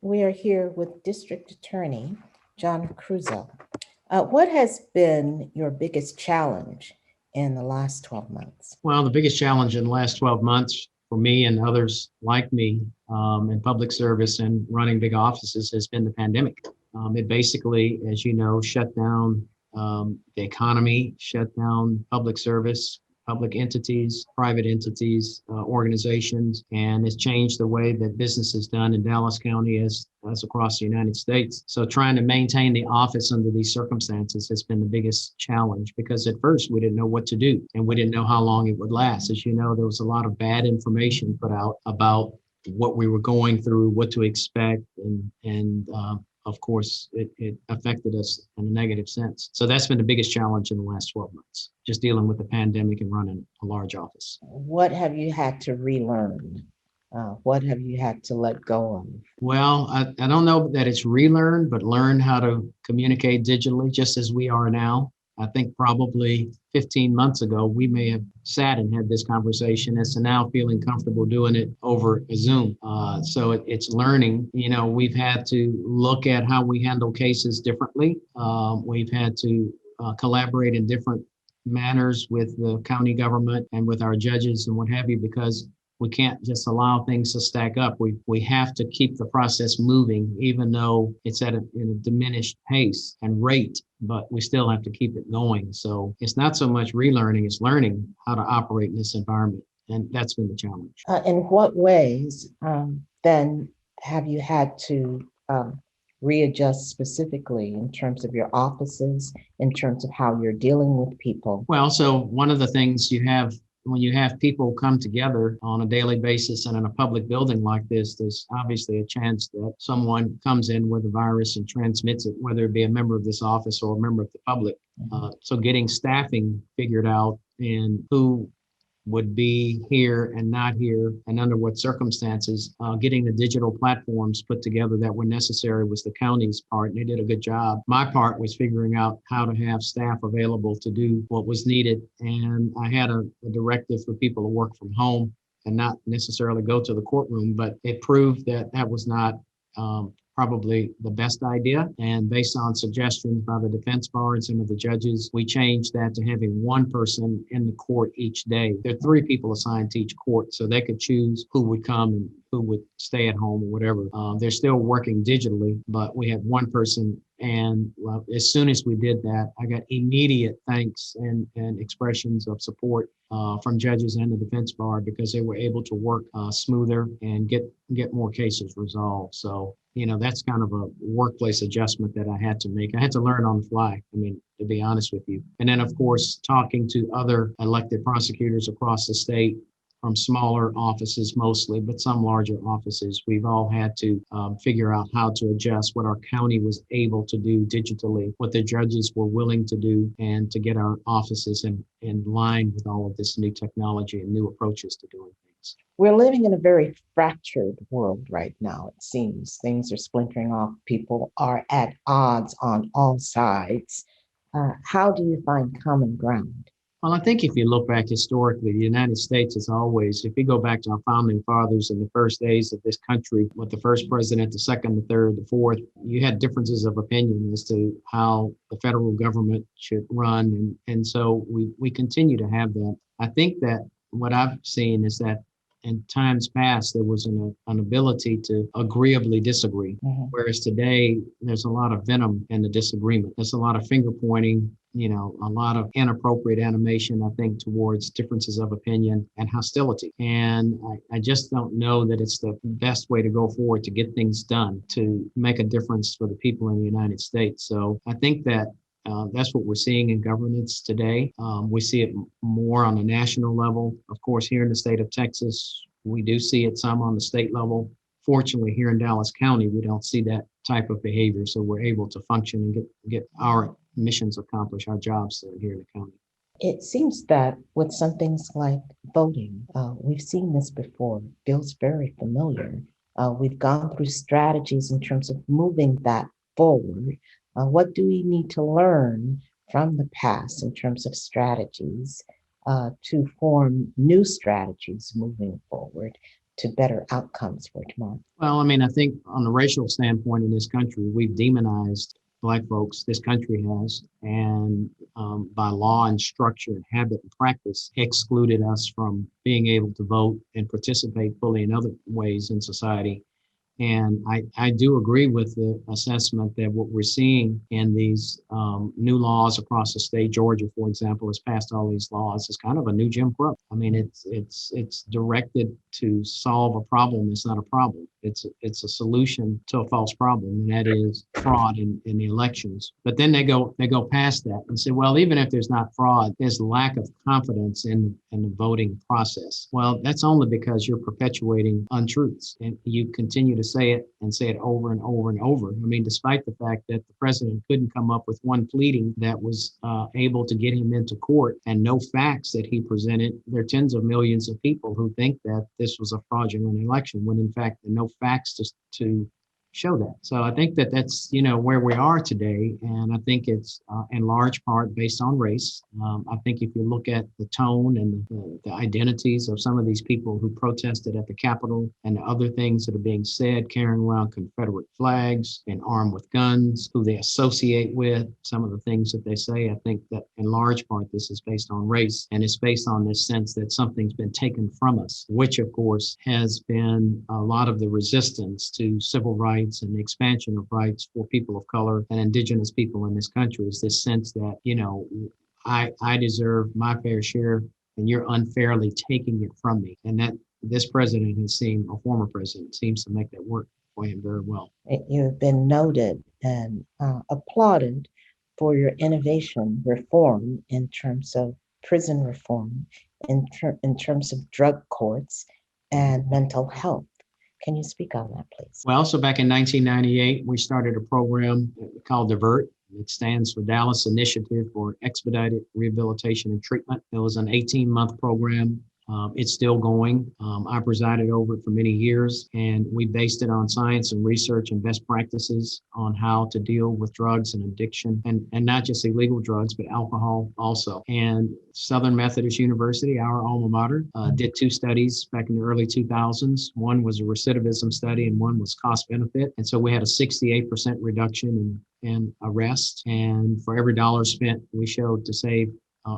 We are here with District Attorney John Creuzot. What has been your biggest challenge in the last 12 months? Well, the biggest challenge in the last 12 months for me and others like me in public service and running big offices has been the pandemic. It basically, as you know, shut down the economy, shut down public service, public entities, private entities, organizations, and it's changed the way that business is done in Dallas County as across the United States. So trying to maintain the office under these circumstances has been the biggest challenge because at first we didn't know what to do and we didn't know how long it would last. As you know, there was a lot of bad information put out about what we were going through, what to expect, and of course, it affected us in a negative sense. So that's been the biggest challenge in the last 12 months, just dealing with the pandemic and running a large office. What have you had to relearn? What have you had to let go of? Well, I don't know that it's relearn, but learn how to communicate digitally, just as we are now. I think probably 15 months ago, we may have sat and had this conversation as to now feeling comfortable doing it over a Zoom. So it's learning. You know, we've had to look at how we handle cases differently. We've had to collaborate in different manners with the county government and with our judges and what have you, because we can't just allow things to stack up. We have to keep the process moving, even though it's at a diminished pace and rate, but we still have to keep it going. So it's not so much relearning, it's learning how to operate in this environment. And that's been the challenge. In what ways then have you had to readjust specifically in terms of your offices, in terms of how you're dealing with people? Well, so one of the things you have when you have people come together on a daily basis and in a public building like this, there's obviously a chance that someone comes in with a virus and transmits it, whether it be a member of this office or a member of the public. So getting staffing figured out and who would be here and not here and under what circumstances, getting the digital platforms put together that were necessary was the county's part, and they did a good job. My part was figuring out how to have staff available to do what was needed. And I had a directive for people to work from home and not necessarily go to the courtroom, but it proved that that was not probably the best idea. And based on suggestions by the defense bar and some of the judges, we changed that to having one person in the court each day. There are 3 people assigned to each court, so they could choose who would come and who would stay at home or whatever. They're still working digitally, but we have one person. And as soon as we did that, I got immediate thanks and expressions of support from judges and the defense bar because they were able to work smoother and get more cases resolved. So, you know, that's kind of a workplace adjustment that I had to make. I had to learn on the fly, I mean, to be honest with you. And then, of course, talking to other elected prosecutors across the state, from smaller offices mostly, but some larger offices. We've all had to figure out how to adjust what our county was able to do digitally, what the judges were willing to do, and to get our offices in line with all of this new technology and new approaches to doing things. We're living in a very fractured world right now, it seems. Things are splintering off. People are at odds on all sides. How do you find common ground? Well, I think if you look back historically, the United States is always, if you go back to our founding fathers in the first days of this country, with the first president, the second, the third, the fourth, you had differences of opinion as to how the federal government should run. And so we continue to have that. I think that what I've seen is that in times past, there was an ability to agreeably disagree. Mm-hmm. Whereas today, there's a lot of venom in the disagreement. There's a lot of finger pointing, you know, a lot of inappropriate animation, I think, towards differences of opinion and hostility. And I just don't know that it's the best way to go forward to get things done, to make a difference for the people in the United States. So I think that that's what we're seeing in governance today. We see it more on a national level. Of course, here in the state of Texas, we do see it some on the state level. Fortunately, here in Dallas County, we don't see that type of behavior. So we're able to function and get our missions accomplished, our jobs here in the county. It seems that with some things like voting, we've seen this before, feels very familiar. We've gone through strategies in terms of moving that forward. What do we need to learn from the past in terms of strategies to form new strategies moving forward? to better outcomes for tomorrow? Well, I mean, I think on the racial standpoint in this country, we've demonized Black folks, this country has, and by law and structure and habit and practice, excluded us from being able to vote and participate fully in other ways in society. And I do agree with the assessment that what we're seeing in these new laws across the state, Georgia, for example, has passed all these laws. It's kind of a new Jim Crow. I mean, it's directed to solve a problem. It's not a problem. It's a solution to a false problem, and that is fraud in the elections. But then they go past that and say, well, even if there's not fraud, there's lack of confidence in the voting process. Well, that's only because you're perpetuating untruths, and you continue to say it and say it over and over and over. I mean, despite the fact that the president couldn't come up with one pleading that was able to get him into court and no facts that he presented, there are tens of millions of people who think that this was a fraudulent election when in fact there are no facts to show that. So I think that that's, where we are today. And I think it's in large part based on race. I think if you look at the tone and the identities of some of these people who protested at the Capitol and the other things that are being said, carrying around Confederate flags and armed with guns, who they associate with, some of the things that they say, I think that in large part this is based on race. And it's based on this sense that something's been taken from us, which of course has been a lot of the resistance to civil rights and the expansion of rights for people of color and indigenous people in this country, is this sense that, I deserve my fair share and you're unfairly taking it from me. And that this president a former president seems to make that work for him very well. You've been noted and applauded for your innovation reform in terms of prison reform, in terms of drug courts and mental health. Can you speak on that, please? Well, so back in 1998, we started a program called DIVERT. It stands for Dallas Initiative for Expedited Rehabilitation and Treatment. It was an 18-month program. It's still going. I presided over it for many years, and we based it on science and research and best practices on how to deal with drugs and addiction, and not just illegal drugs, but alcohol also. And Southern Methodist University, our alma mater, did two studies back in the early 2000s. One was a recidivism study and one was cost benefit. And so we had a 68% reduction in arrests. And for every dollar spent, we showed to save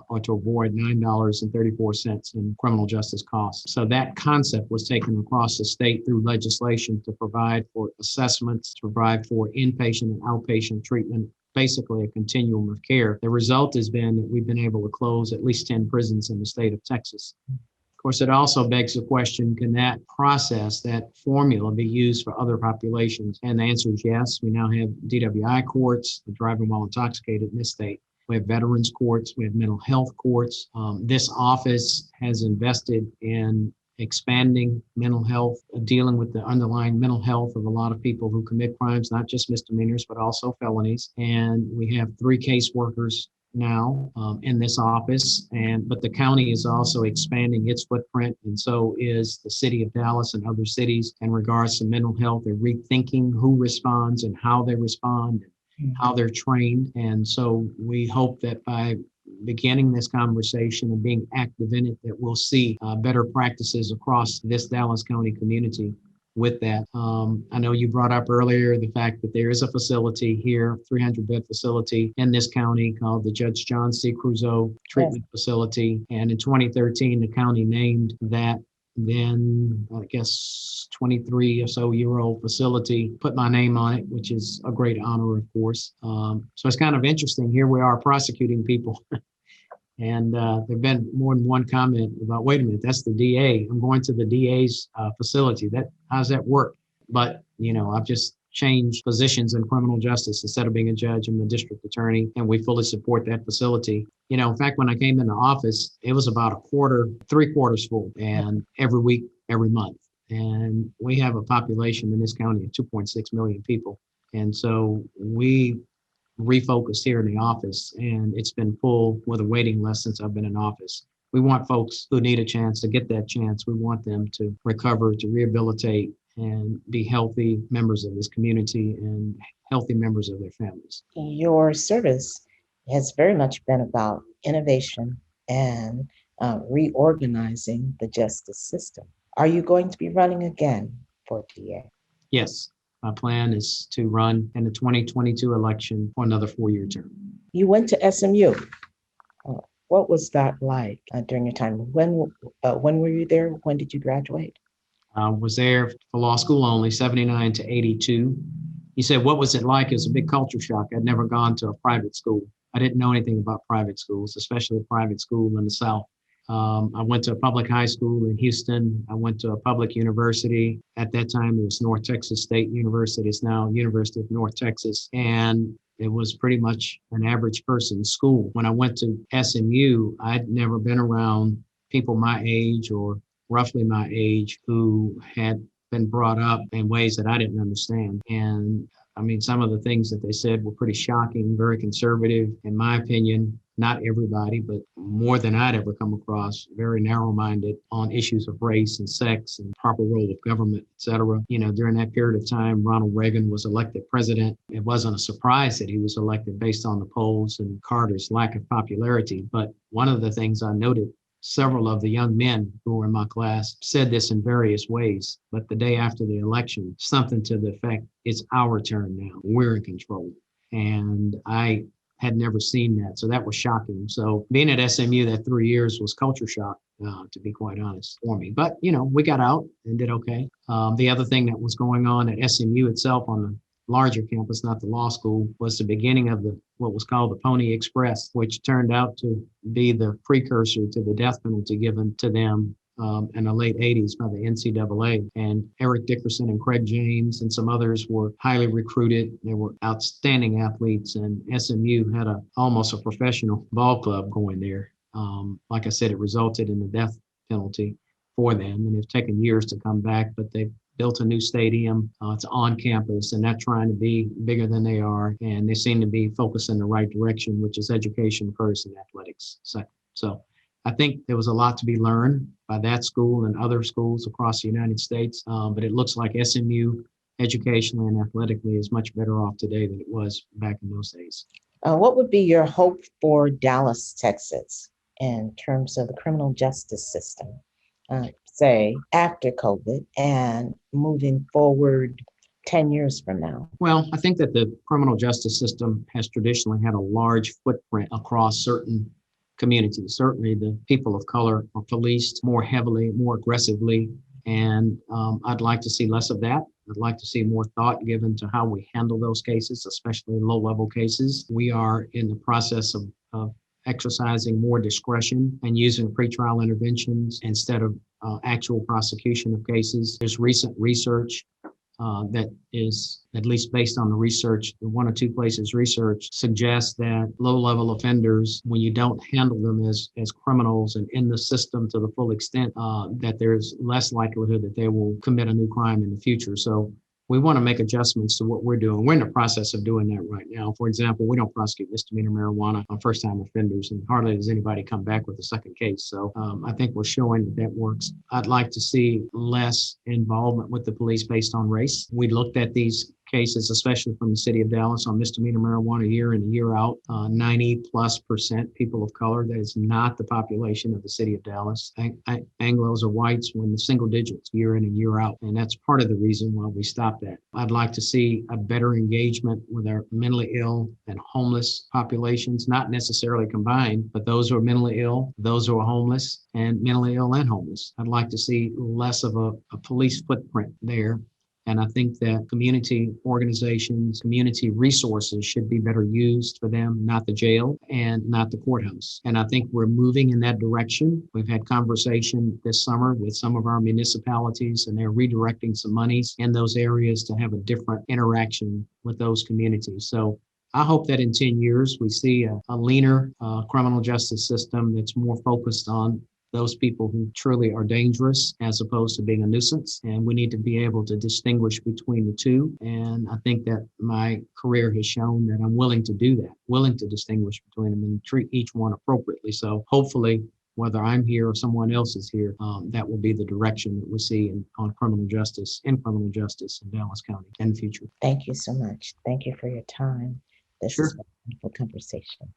or to avoid $9.34 in criminal justice costs. So that concept was taken across the state through legislation to provide for assessments, to provide for inpatient and outpatient treatment, basically a continuum of care. The result has been that we've been able to close at least 10 prisons in the state of Texas. Of course, it also begs the question, can that process, that formula be used for other populations? And the answer is yes. We now have DWI courts, driving while intoxicated in this state. We have veterans courts, we have mental health courts. This office has invested in expanding mental health, dealing with the underlying mental health of a lot of people who commit crimes, not just misdemeanors, but also felonies. And we have 3 caseworkers now in this office, but the county is also expanding its footprint, and so is the city of Dallas and other cities in regards to mental health. They're rethinking who responds and how they respond, how they're trained. And so we hope that by beginning this conversation and being active in it, that we'll see better practices across this Dallas County community with that. I know you brought up earlier the fact that there is a facility here, 300-bed facility in this county called the Judge John C. Creuzot Treatment Facility. And in 2013, the county named that then, I guess, 23 or so year old facility, put my name on it, which is a great honor, of course. So it's kind of interesting. Here we are prosecuting people. And there've been more than one comment about, wait a minute, that's the DA. I'm going to the DA's facility. How's that work? But, I've just changed positions in criminal justice. Instead of being a judge, I'm the district attorney, and we fully support that facility. In fact, when I came into office, it was about 3/4 full, and every week, every month. And we have a population in this county of 2.6 million people. And so we refocused here in the office, and it's been full with a waiting list since I've been in office. We want folks who need a chance to get that chance. We want them to recover, to rehabilitate, and be healthy members of this community and healthy members of their families. Your service has very much been about innovation and reorganizing the justice system. Are you going to be running again for DA? Yes, my plan is to run in the 2022 election for another 4-year term. You went to SMU. What was that like during your time? When were you there? When did you graduate? I was there for law school only, 79 to 82. He said, what was it like? It was a big culture shock. I'd never gone to a private school. I didn't know anything about private schools, especially a private school in the South. I went to a public high school in Houston. I went to a public university. At that time, it was North Texas State University. It's now University of North Texas. And it was pretty much an average person's school. When I went to SMU, I'd never been around people my age or roughly my age who had been brought up in ways that I didn't understand. And I mean, some of the things that they said were pretty shocking, very conservative, in my opinion. Not everybody, but more than I'd ever come across, very narrow-minded on issues of race and sex and proper role of government, et cetera. You know, during that period of time, Ronald Reagan was elected president. It wasn't a surprise that he was elected based on the polls and Carter's lack of popularity. But one of the things I noted, several of the young men who were in my class said this in various ways, but the day after the election, something to the effect, it's our turn now. We're in control. And I had never seen that. So that was shocking. So being at SMU that 3 years was culture shock, to be quite honest, for me. But, you know, we got out and did okay. The other thing that was going on at SMU itself on the larger campus, not the law school, was the beginning of what was called the Pony Express, which turned out to be the precursor to the death penalty given to them in the late 80s by the NCAA. And Eric Dickerson and Craig James and some others were highly recruited. They were outstanding athletes, and SMU had almost a professional ball club going there. Like I said, it resulted in the death penalty for them, and it's taken years to come back, but they've built a new stadium. It's on campus, and not trying to be bigger than they are. And they seem to be focused in the right direction, which is education first and athletics second. So I think there was a lot to be learned by that school and other schools across the United States. But it looks like SMU educationally and athletically is much better off today than it was back in those days. What would be your hope for Dallas, Texas, in terms of the criminal justice system, say after COVID and moving forward 10 years from now? Well, I think that the criminal justice system has traditionally had a large footprint across certain communities. Certainly the people of color are policed more heavily, more aggressively, and I'd like to see less of that. I'd like to see more thought given to how we handle those cases, especially low-level cases. We are in the process of exercising more discretion and using pretrial interventions instead of actual prosecution of cases. There's recent research that is, at least based on the research, the one or two places research suggests that low-level offenders, when you don't handle them as criminals and in the system to the full extent, that there's less likelihood that they will commit a new crime in the future. So we want to make adjustments to what we're doing. We're in the process of doing that right now. For example, we don't prosecute misdemeanor marijuana on first-time offenders, and hardly does anybody come back with a second case. So I think we're showing that works. I'd like to see less involvement with the police based on race. We looked at these cases, especially from the city of Dallas, on misdemeanor marijuana year in and year out, 90+% people of color. That is not the population of the city of Dallas. Anglos or whites were in the single digits year in and year out. And that's part of the reason why we stopped that. I'd like to see a better engagement with our mentally ill and homeless populations, not necessarily combined, but those who are mentally ill, those who are homeless, and mentally ill and homeless. I'd like to see less of a police footprint there. And I think that community organizations, community resources should be better used for them, not the jail and not the courthouse. And I think we're moving in that direction. We've had conversation this summer with some of our municipalities, and they're redirecting some monies in those areas to have a different interaction with those communities. So I hope that in 10 years, we see a leaner criminal justice system that's more focused on those people who truly are dangerous as opposed to being a nuisance. And we need to be able to distinguish between the two. And I think that my career has shown that I'm willing to do that, willing to distinguish between them and treat each one appropriately. So hopefully, whether I'm here or someone else is here, that will be the direction that we see on criminal justice in Dallas County in the future. Thank you so much. Thank you for your time. This Sure. is a wonderful conversation.